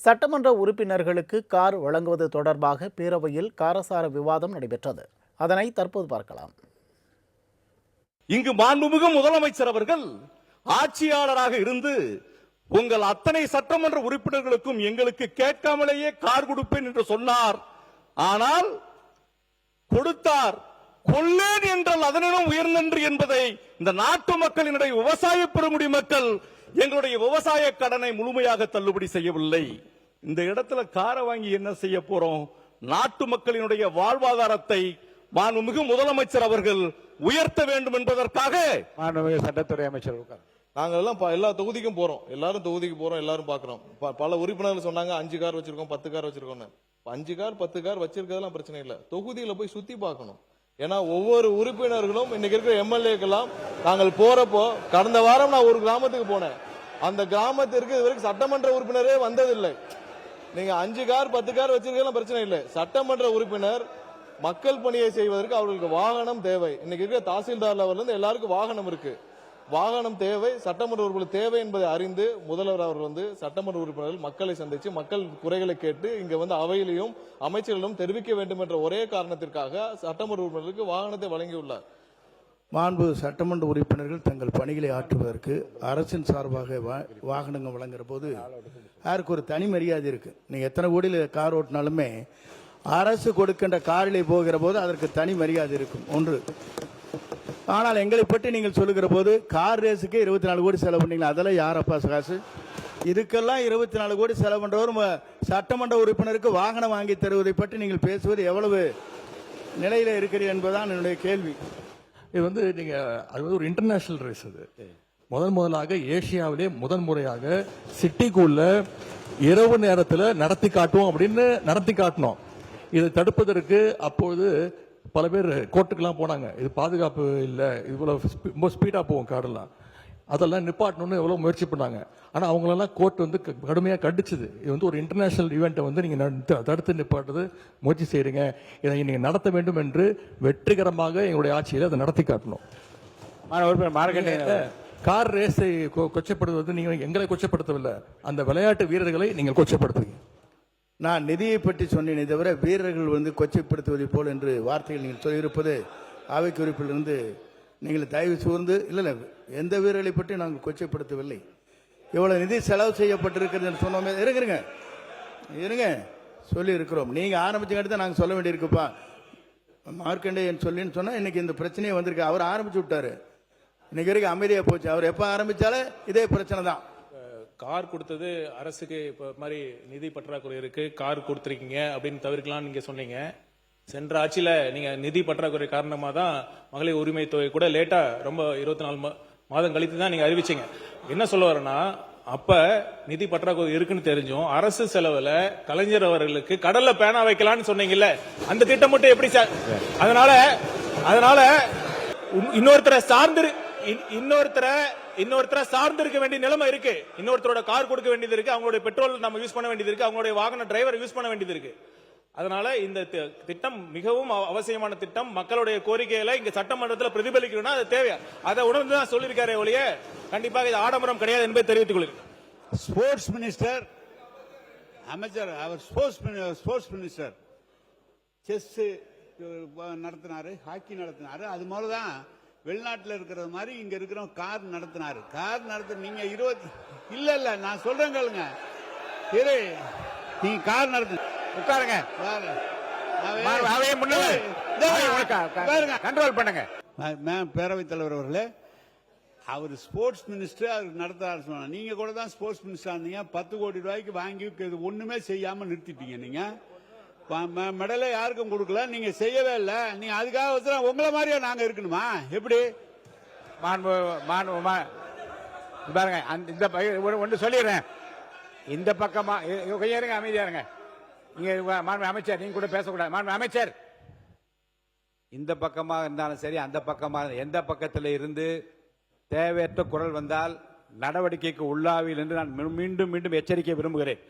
சட்டமன்ற உறுப்பினர்களுக்கு கார் வழங்குவது தொடர்பாக பேரவையில் காரசார விவாதம் நடைபெற்றது. அதனை தற்போது பார்க்கலாம். இங்கு மாண்புமிகு முதலமைச்சர் அவர்கள் ஆட்சியாளராக இருந்து உங்கள் அத்தனை சட்டமன்ற உறுப்பினர்களுக்கும் எங்களுக்கு கேட்காமலேயே கார் கொடுப்பேன் என்று சொன்னார். ஆனால் கொடுத்தார். கொள்ளேன் என்றால் அதனிடம் உயர்நன்று என்பதை இந்த நாட்டு மக்களினுடைய விவசாய பெருங்குடி மக்கள் எங்களுடைய விவசாய கடனை முழுமையாக தள்ளுபடி செய்யவில்லை. இந்த இடத்துல காரை வாங்கி என்ன செய்ய போறோம்? நாட்டு மக்களினுடைய வாழ்வாதாரத்தை மாண்புமிகு முதலமைச்சர் அவர்கள் உயர்த்த வேண்டும் என்பதற்காக மாண்புமிகு சட்டத்துறை அமைச்சர் நாங்கள் எல்லாம் எல்லா தொகுதிக்கும் போறோம். எல்லாரும் தொகுதிக்கு போறோம், எல்லாரும் பாக்குறோம். பல உறுப்பினர்கள் சொன்னாங்க 5 கார் வச்சிருக்கோம், 10 கார் வச்சிருக்கோம். 5 கார் 10 கார் வச்சிருக்கிறதுலாம் பிரச்சனை இல்லை. தொகுதியில போய் சுத்தி பார்க்கணும். ஏன்னா ஒவ்வொரு உறுப்பினர்களும் இன்னைக்கு இருக்கிற எம்எல்ஏக்கெல்லாம் நாங்கள் போறப்போ, கடந்த வாரம் நான் ஒரு கிராமத்துக்கு போனேன். அந்த கிராமத்திற்கு இதுவரைக்கும் சட்டமன்ற உறுப்பினரே வந்ததில்லை. நீங்க 5 கார் 10 கார் வச்சிருக்கலாம் பிரச்சனை இல்லை. சட்டமன்ற உறுப்பினர் மக்கள் பணியை செய்வதற்கு அவர்களுக்கு வாகனம் தேவை. இன்னைக்கு இருக்கிற தாசில்தார் லெவல்ல இருந்து எல்லாருக்கும் வாகனம் இருக்கு. வாகனம் தேவை, சட்டமன்ற உறுப்பினர் தேவை என்பதை அறிந்து முதல்வர் அவர்கள் சட்டமன்ற உறுப்பினர்கள் மக்களை சந்திச்சு மக்கள் குறைகளை கேட்டு இங்க அவையிலையும் அமைச்சர்களும் தெரிவிக்க வேண்டும் என்ற ஒரே காரணத்திற்காக சட்டமன்ற உறுப்பினர்களுக்கு வாகனத்தை வழங்கியுள்ளார். மாண்பு சட்டமன்ற உறுப்பினர்கள் தங்கள் பணிகளை ஆற்றுவதற்கு அரசின் சார்பாக வாகனங்கள் வழங்குற போது யாருக்கு ஒரு தனி மரியாதை இருக்கு. நீங்க எத்தனை கோடியில் கார் ஓட்டினாலுமே அரசு கொடுக்கின்ற காரிலே போகிற போது அதற்கு தனி மரியாதை இருக்கும் ஒன்று. ஆனால் எங்களை பற்றி நீங்கள் சொல்லுகிற போது கார் ரேஸுக்கு 24 கோடி செலவு பண்ணீங்களா? அதெல்லாம் யாரப்பா காசு? இதுக்கெல்லாம் 24 கோடி செலவு பண்றவர் சட்டமன்ற உறுப்பினருக்கு வாகனம் வாங்கி தருவதை பற்றி நீங்கள் பேசுவது எவ்வளவு நிலையில இருக்கிறீர்கள் என்பதுதான் என்னுடைய கேள்வி. இது நீங்க அது ஒரு இன்டர்நேஷனல் ரேஸ். அது முதலாக ஏசியாவிலே முறையாக சிட்டிக்குள்ள இரவு நேரத்தில் நடத்தி காட்டுவோம் அப்படின்னு நடத்தி காட்டணும். இதை தடுப்பதற்கு அப்போது பல பேர் கோர்ட்டுக்கெல்லாம் போனாங்க. இது பாதுகாப்பு இல்லை, இவ்வளவு ரொம்ப ஸ்பீடா போகும் காரெல்லாம், அதெல்லாம் நிப்பாட்டணும்னு எவ்வளவு முயற்சி பண்ணாங்க. ஆனா அவங்களெல்லாம் கோர்ட் கடுமையா கண்டிச்சது. இது ஒரு இன்டர்நேஷனல் ஈவெண்ட்டை நீங்க தடுத்து நிப்பாட்டுறது முயற்சி செய்யறீங்க, இதை நீங்க நடத்த வேண்டும் என்று வெற்றிகரமாக எங்களுடைய ஆட்சியில் அதை நடத்தி காட்டணும். கார் ரேஸை கொச்சப்படுத்துவது நீங்க எங்களை கொச்சப்படுத்தவில்லை, அந்த விளையாட்டு வீரர்களை நீங்கள் கொச்சப்படுத்துவீங்க. நான் நிதியை பற்றி சொன்னேனே தவிர வீரர்கள் கொச்சைப்படுத்துவதை போல் என்று வார்த்தைகள் நீங்கள் சொல்லியிருப்பது அவை குறிப்பிலிருந்து நீங்கள் தயவு கூர்ந்து இல்லை, எந்த வீரர்களை பற்றி நாங்கள் கொச்சைப்படுத்தவில்லை. இவ்வளவு நிதி செலவு செய்யப்பட்டிருக்கிறது சொன்னோமே. இருங்க சொல்லி இருக்கிறோம். நீங்க ஆரம்பிச்சுக்கிட்டு தான் நாங்கள் சொல்ல வேண்டியிருக்குப்பா. மார்க்கண்டேயன் சொல்லின்னு சொன்னா இன்னைக்கு இந்த பிரச்சனையே வந்திருக்கு. அவர் ஆரம்பிச்சு விட்டாரு, இன்னைக்கு வரைக்கும் அமைதியா போச்சு. அவர் எப்ப ஆரம்பிச்சாலே இதே பிரச்சனை தான். கார் கொடுத்தது அரசுக்கு இப்ப மாதிரி நிதி பற்றாக்குறை இருக்கு, கார் கொடுத்துருக்கீங்க அப்படின்னு தவிர்க்கலாம் நீங்க சொன்னீங்க. சென்ற ஆட்சியில நீங்க நிதி பற்றாக்குறை காரணமா தான் மகளிர் உரிமை தொகை கூட லேட்டா ரொம்ப 24 மாதம் கழித்து தான் நீங்க அறிவிச்சீங்க. என்ன சொல்ல வரேன்னா, அப்ப நிதி பற்றாக்குறை இருக்குன்னு தெரிஞ்சும் அரசு செலவுல கலைஞர் அவர்களுக்கு கடல்ல பேனா வைக்கலாம்னு சொன்னீங்கல்ல, அந்த திட்டம் மட்டும் எப்படி அதனால இன்னொருத்தரை சார்ந்து இருக்க வேண்டிய நிலைமை இருக்கு. இன்னொருத்தரோட கார் கொடுக்க வேண்டியது இருக்கு, அவங்களுடைய பெட்ரோல் நம்ம யூஸ் பண்ண வேண்டியது இருக்கு, அவங்களுடைய வாகன டிரைவர் யூஸ் பண்ண வேண்டியது இருக்கு. அதனால இந்த திட்டம் மிகவும் அவசியமான திட்டம். மக்களுடைய கோரிக்கைகளை இங்க சட்டமன்றத்தில் பிரதிபலிக்கணும்னா அது தேவை. அதை உணர்ந்து தான் சொல்லியிருக்காரு ஒழிய கண்டிப்பாக இது ஆடம்பரம் கிடையாது என்பதை தெரிவித்துக் கொள்கிறேன். ஸ்போர்ட்ஸ் மினிஸ்டர் அமைச்சர், அவர் ஸ்போர்ட்ஸ் மினிஸ்டர் செஸ் நடத்தினாரு, ஹாக்கி நடத்தினாரு. அது மாதிரிதான் வெளிநாட்டில் இருக்கிறது மாதிரி இங்க இருக்கிற கார் நடத்தினாரு. கார் நடத்த நீங்க 20 இல்ல நான் சொல்றேன் கேளுங்க. நீங்க கார் நடத்து உட்காருங்க, கண்ட்ரோல் பண்ணுங்க. பேரவைத் தலைவர் அவர்களே, அவர் ஸ்போர்ட்ஸ் மினிஸ்டர், அவர் நடத்துறாரு சொன்னாங்க. நீங்க கூட தான் ஸ்போர்ட்ஸ் மினிஸ்டர் இருந்தீங்க. 10 கோடி ரூபாய்க்கு வாங்கி ஒண்ணுமே செய்யாம நிறுத்திட்டீங்க. நீங்க மெடலை யாருக்கும் கொடுக்கல, நீங்க செய்யவே இல்லை. நீங்க அதுக்காக உங்களை மாதிரியா நாங்க இருக்கணுமா? எப்படி பாருங்க, இந்த ஒன்று சொல்லிடுறேன். இந்த பக்கமா இருங்க, அமைதியா இருங்க. நீங்க அமைச்சர், நீங்க கூட பேசக்கூடாது. அமைச்சர், இந்த பக்கமா இருந்தாலும் சரி, அந்த பக்கமா எந்த பக்கத்தில் இருந்து தேவையற்ற குரல் வந்தால் நடவடிக்கைக்கு உள்ளாவில் என்று நான் மீண்டும் மீண்டும் எச்சரிக்க விரும்புகிறேன்.